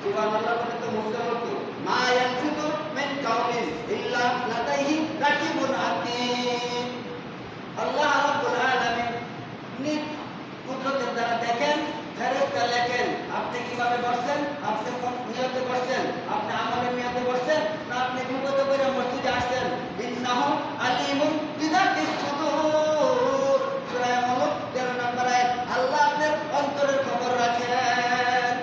সুবহানাল্লাহ বলে তো মুসলমান মা ইয়ালফিযু মিন কাউলিন ইল্লা লাদাইহি রাকিবুন আতীদ। আল্লাহ রাব্বুল আলামিন নিজ কুদরতের দ্বারা দেখেন, ফেরেশতা লেখেন আপনি কিভাবে বসছেন, আপনি কোন নিয়তে বসছেন, আপনি আমলের নিয়তে বসছেন না আপনি বিপদে পড়ে মসজিদে আসছেন। ইন্নাহু আলিমুন বিযাতিস সুদূর, সূরা মুলক 13 নম্বর আয়াত। আল্লাহ আপনার অন্তরের খবর রাখেন।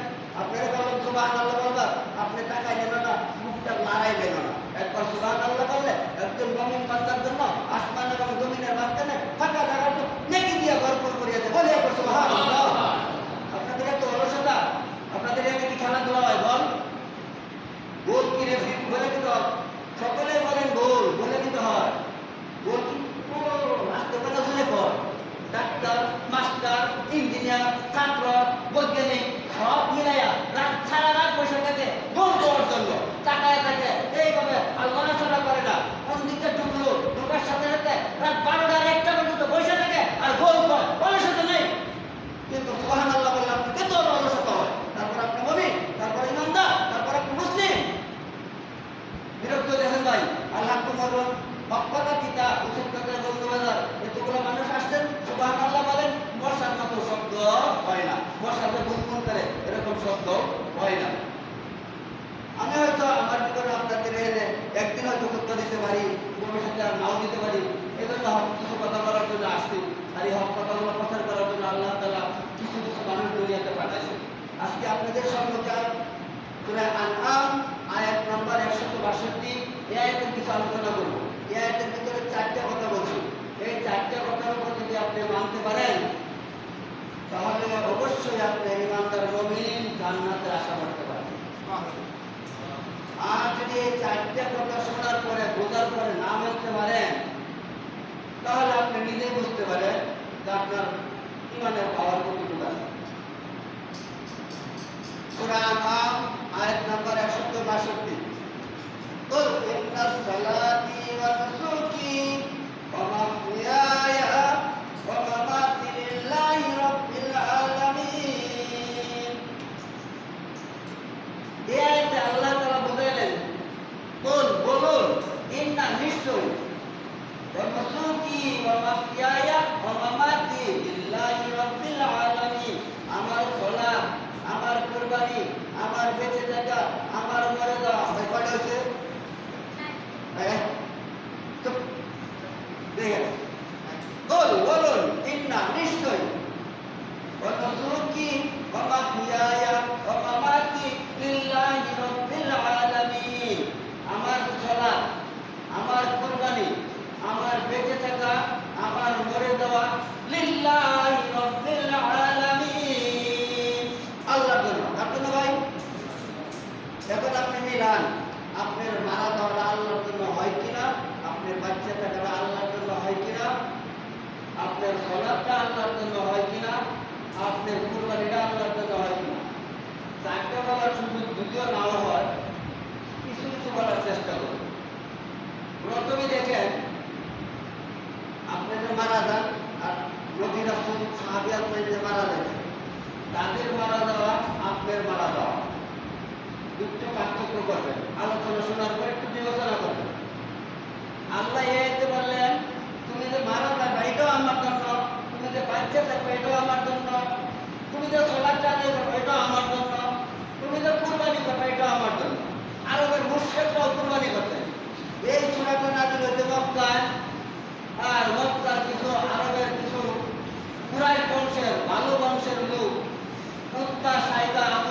আপনারা বলেন সুবহানাল্লাহ বলবা, আপনি টাকা নেন না, মুখটা লড়াইবেন না। একবার সুবহানাল্লাহ বললে একজন মুমিন বান্দার জন্য আসমান এবং জমিনের মাঝখানে ফাঁকা জায়গাটা নেকি দিয়ে ভরপুর করিয়া দেয়। বলে একবার সুবহানাল্লাহ। আপনাদের এত অলসতা, আপনাদের এখানে কি খেলাধুলা হয় বল? গোল কিনে বলে দিতে হয়, সকলে বলেন গোল বলে দিতে হয়। গোল কি আসতে কথা শুনে পর ডাক্তার, মাস্টার, ইঞ্জিনিয়ার, ছাত্র, বৈজ্ঞানিক সব মিলাইয়া রাত সারা রাত বসে থাকে গোল করার জন্য, তাকায় থাকে এইভাবে আলোচনা চলা করে না। কোন দিকে ঢুকলো, ঢুকার সাথে সাথে রাত 12টার 1টা পর্যন্ত বসে থাকে আর গোল করে, অলসতা নেই। কিন্তু সুবহানাল্লাহ বললে আপনি কত অলসতা হয়। তারপর আপনি মুমিন, তারপর ইমানদার, তারপর আপনি মুসলিম। বিরক্ত দেখেন ভাই, আল্লাহ তোমার মক্কাটা কিতা উচিত কথা বলতে বাজার এতগুলো মানুষ আসছেন সুবহানাল্লাহ বলেন, মশার মতো শব্দ হয় না, মশাতে গুনগুন করে এরকম শব্দ হয় না। আমি হয়তো আমার জীবনে আপনাদের এনে একদিন হয়তো উত্তর দিতে পারি, ভবিষ্যতে আর নাও দিতে পারি। এই জন্য কিছু কথা বলার জন্য আসছি। আর এই হক কথাগুলো প্রচার করার জন্য আল্লাহ তাআলা কিছু কিছু মানুষ দুনিয়াতে পাঠাইছে। আজকে আপনাদের সম্মুখে সূরা আনআম আয়াত নম্বর 162 এই আয়াতের কিছু আলোচনা করব। এই আয়াতের ভিতরে 4টা কথা বলছি। এই 4টা কথার উপর যদি আপনি মানতে পারেন তাহলে অবশ্যই আপনি ইমানদার মুমিন জান্নাতে আশা করতে পারেন। আর যদি এই 4টা কথা শোনার পরে বোঝার পরে না মানতে পারেন তাহলে আপনি নিজেই বুঝতে পারেন যে আপনার ইমানের পাওয়ার কতটুকু আছে। সূরা আনআম আয়াত নাম্বার 162 قل إن صلاتي ونسكي ومحياي ومماتي لله رب العالمين। এই আয়াতে আল্লাহ তাআলা বলেন, বল বলুন ইন্না নিশ্চয় ونسكي ومحياي ومماتي لله رب العالمين, আমার সালাত, আমার কুরবানি, আমার বেঁচে থাকা, আমার মরে যাওয়া কয়টা হয়েছে? বলুন ইন্না নিশ্চয় ونسكي ومحياي ومماتي لله رب العالمين, আমার সালাত, আমার কুরবানি, আমার বেঁচে থাকা, আমার মরে যাওয়া লিল্লাহি রাব্বিল আলামিন, আল্লাহর জন্য। আপনার ভাই এখন আপনি মিলান, আপনার মারা যাওয়াটা আল্লাহর জন্য হয় কিনা, আপনার বাচ্চা থাকাটা আল্লাহর জন্য হয় কিনা, আপনার সালাতটা আল্লাহর জন্য হয় কিনা, আপনার কুরবানিটা আল্লাহর জন্য হয় কিনা। 4টা বলার সুযোগ যদিও নাও হয়, কিছু কিছু বলার চেষ্টা করুন। প্রথমে দেখেন আপনি যে মারা যান আর নবী রাসূল সাহাবী আপনার যে মারা যায়, তাদের মারা যাওয়া আপনার মারা যাওয়া একটু পার্থক্য করবেন। আলোচনা শোনার পর একটু বিবেচনা করবেন। আল্লাহ এতে বললেন তুমি যে মারা যাবে এটাও আমার জন্য, তুমি যে বাচ্চা থাকবে এটাও আমার জন্য, তুমি যে সালাত আদায় করবে এটাও আমার জন্য, তুমি যে কুরবানি করবে এটাও আমার জন্য। আরবের মুশরিকরাও কুরবানি করতেন। এই সূরাটা নাযিল হয়েছে মক্কায়, আর মক্কার কিছু আরবের কিছু কুরাইশ বংশের ভালো বংশের লোক উত্তা, সাইদা, আবু